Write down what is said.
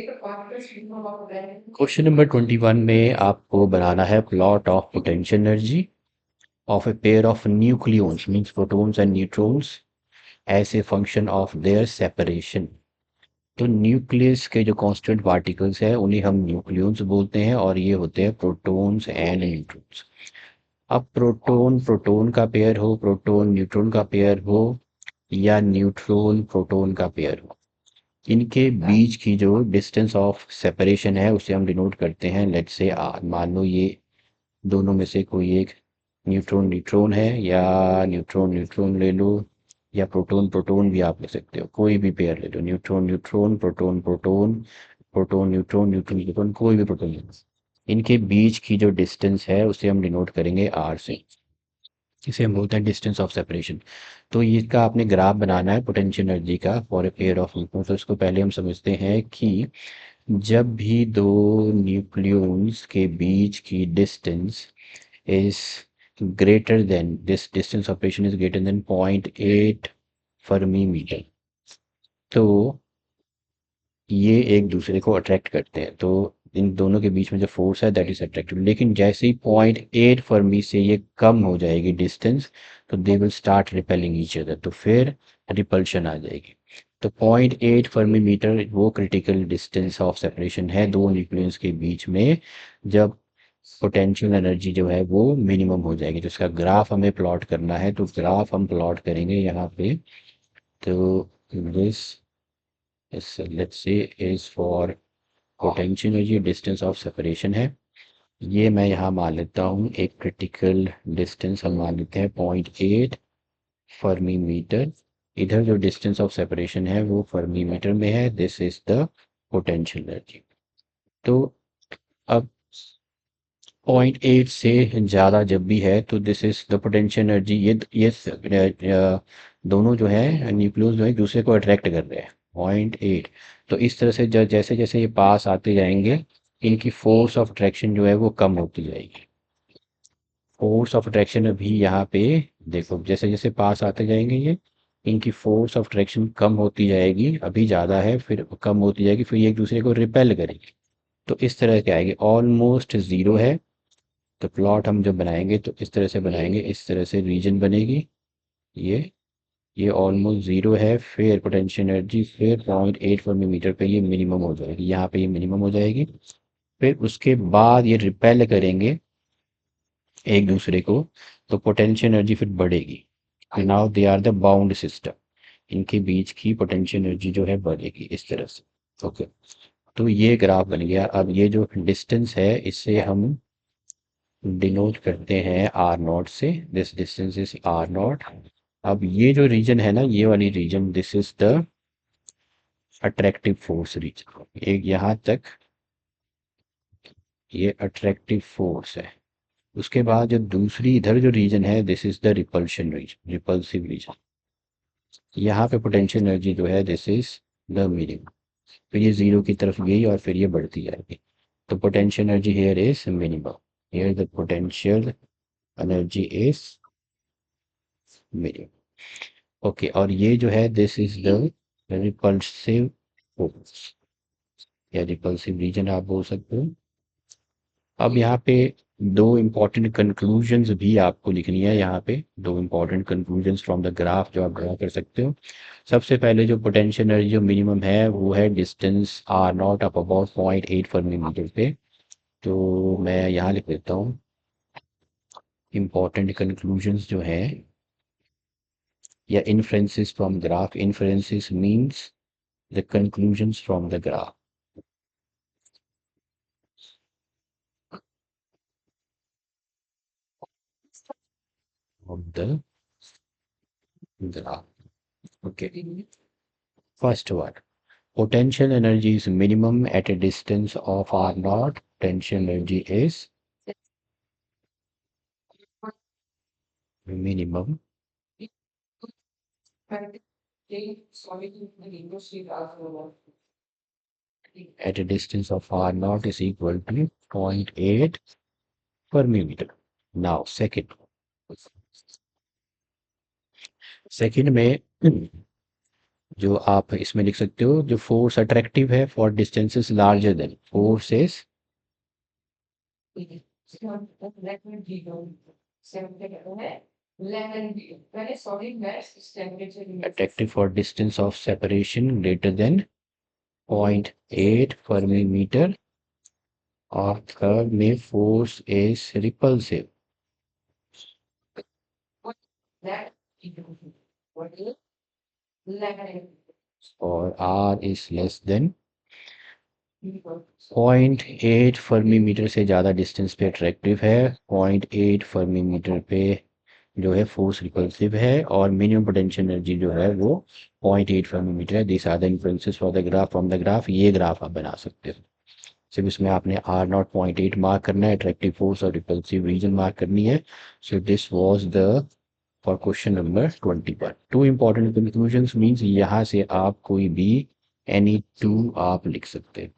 Question number 21 में आपको बनाना है plot of potential energy of a pair of nucleons means protons and neutrons as a function of their separation. तो nucleus के जो constant particles है उन्हें हम न्यूक्लियॉन्स बोलते हैं और ये होते हैं प्रोटॉन्स एंड न्यूट्रॉन्स। अब प्रोटॉन प्रोटॉन का पेयर हो, प्रोटॉन न्यूट्रॉन का पेयर हो या न्यूट्रॉन प्रोटॉन का पेयर हो, इनके बीच की जो डिस्टेंस ऑफ सेपरेशन है उसे हम डिनोट करते हैं लेट्स से आर। मान लो ये दोनों में से कोई एक न्यूट्रॉन न्यूट्रॉन है, या न्यूट्रॉन न्यूट्रॉन ले लो, या प्रोटॉन प्रोटॉन भी आप ले सकते हो, कोई भी पेयर ले लो, neutron neutron proton proton proton neutron neutron neutron, कोई भी प्रोटॉन। इनके बीच की जो डिस्टेंस है उसे हम डिनोट करेंगे आर से। इसे हम बोलते हैं डिस्टेंस ऑफ सेपरेशन। तो इसका आपने ग्राफ बनाना है पोटेंशियल एनर्जी का for a pair of nucleons. तो इसको पहले हम समझते हैं कि जब भी दो न्यूक्लियॉन्स के बीच की distance is greater than this distance separation is greater than 0.8 fermi metre, तो ये एक दूसरे को अट्रैक्ट करते हैं। तो इन दोनों के बीच में जो फोर्स है दैट इज अट्रैक्टिव। लेकिन जैसे ही 0.8 फर्मी से ये कम हो जाएगी डिस्टेंस, तो they will start repelling each other, तो फिर रिपल्शन आ जाएगी। तो 0.8 फर्मी मीटर वो क्रिटिकल डिस्टेंस ऑफ सेपरेशन है दो न्यूक्लियस के बीच में, जब पोटेंशियल एनर्जी जो है वो मिनिमम हो जाएगी। तो इसका ग्राफ हमें प्लॉट करना है, तो ग्राफ हम प्लॉट करेंगे यहाँ पे। तो this let's say is for potential energy, distance of separation है। ये मैं यहाँ मान लेता हूँ एक क्रिटिकल डिस्टेंस हम मान लेते हैं 0.8 फर्मी मीटर। इधर जो डिस्टेंस ऑफ सेपरेशन है वो फर्मी मीटर में है, this is the potential energy. तो अब 0.8 से ज़्यादा जब भी है तो this is the potential energy. दोनों जो है न्यूक्लियस जो है एक दूसरे को अट्रैक्ट कर रहे हैं 0.8। तो इस तरह से जैसे जैसे ये पास आते जाएंगे, इनकी फोर्स ऑफ अट्रैक्शन जो है वो कम होती जाएगी। फोर्स ऑफ अट्रैक्शन अभी यहाँ पे देखो, जैसे जैसे पास आते जाएंगे ये, इनकी फोर्स ऑफ अट्रैक्शन कम होती जाएगी, अभी ज़्यादा है फिर कम होती जाएगी, फिर ये एक दूसरे को रिपेल करेंगे। तो इस तरह के आएगी, ऑलमोस्ट ज़ीरो है। तो प्लॉट हम जब बनाएंगे तो इस तरह से बनाएंगे, इस तरह से रीजन बनेगी। ये ये ऑलमोस्ट ज़ीरो है, फिर पोटेंशियल एनर्जी फिर 0.8 मीटर पे ये मिनिमम हो जाएगी, यहाँ पे ये मिनिमम हो जाएगी। फिर उसके बाद ये रिपेल करेंगे एक दूसरे को, तो पोटेंशियल एनर्जी फिर बढ़ेगी। Now they are the bound system, इनके बीच की पोटेंशियल एनर्जी जो है बढ़ेगी इस तरह से। ओके, तो ये ग्राफ बन गया। अब ये जो डिस्टेंस है इसे हम डिनोट करते हैं आर नॉट से, this distance is r naught. अब ये जो रीजन है ना, ये वाली region, this is the attractive force region. एक यहाँ तक ये अट्रैक्टिव फोर्स है। उसके बाद जो दूसरी इधर जो रीजन है this is the repulsion region, repulsive region. यहाँ पे पोटेंशियल एनर्जी जो है दिस इज द मिनिमम। फिर ये जीरो की तरफ गई और फिर ये बढ़ती जाएगी। तो potential energy here is minimum, here the potential energy is minimum. Okay, और ये जो है this is the repulsive force या रिपल्सिव रीजन आप बोल सकते हो। अब यहाँ पे दो इंपॉर्टेंट कंक्लूजन्स भी आपको लिखनी है, यहाँ पे दो important conclusions from the graph जो आप ड्रा कर सकते हो। सबसे पहले जो पोटेंशियल एनर्जी जो मिनिमम है वो है distance r naught up about 0.8 fermi metre पे। तो मैं यहाँ लिख देता हूँ इंपॉर्टेंट कंक्लूजन्स जो है, या inferences from graph. Inferences means the conclusions from the graph of the graph. Okay. First one, potential energy is minimum at a distance of r naught. Potential energy is minimum at a distance of r naught is equal to 0.8 per millimeter. Now, second में जो आप इसमें लिख सकते हो, जो force attractive है for distances larger than force is attractive for distance of separation greater than 0.8 Fermi meter और curve में force is repulsive और R is less than 0.8 fermi metre से ज़्यादा डिस्टेंस पे अट्रैक्टिव है, 0.8 फर्मी मीटर पे जो है फोर्स रिपल्सिव है और मिनिमम पोटेंशियल एनर्जी जो है वो 0.8 फर्मी मीटर है। This are the influences for the graph from the graph. ये ग्राफ आप बना सकते हो। सिर्फ इसमें आपने आर नॉट 0.8 मार्क करना है, अट्रैक्टिव फोर्स और रिपल्सिव रीजन मार्क करनी है। So this was the for question number 21। Two important conclusions means यहाँ से आप कोई भी एनी टू आप लिख सकते हैं।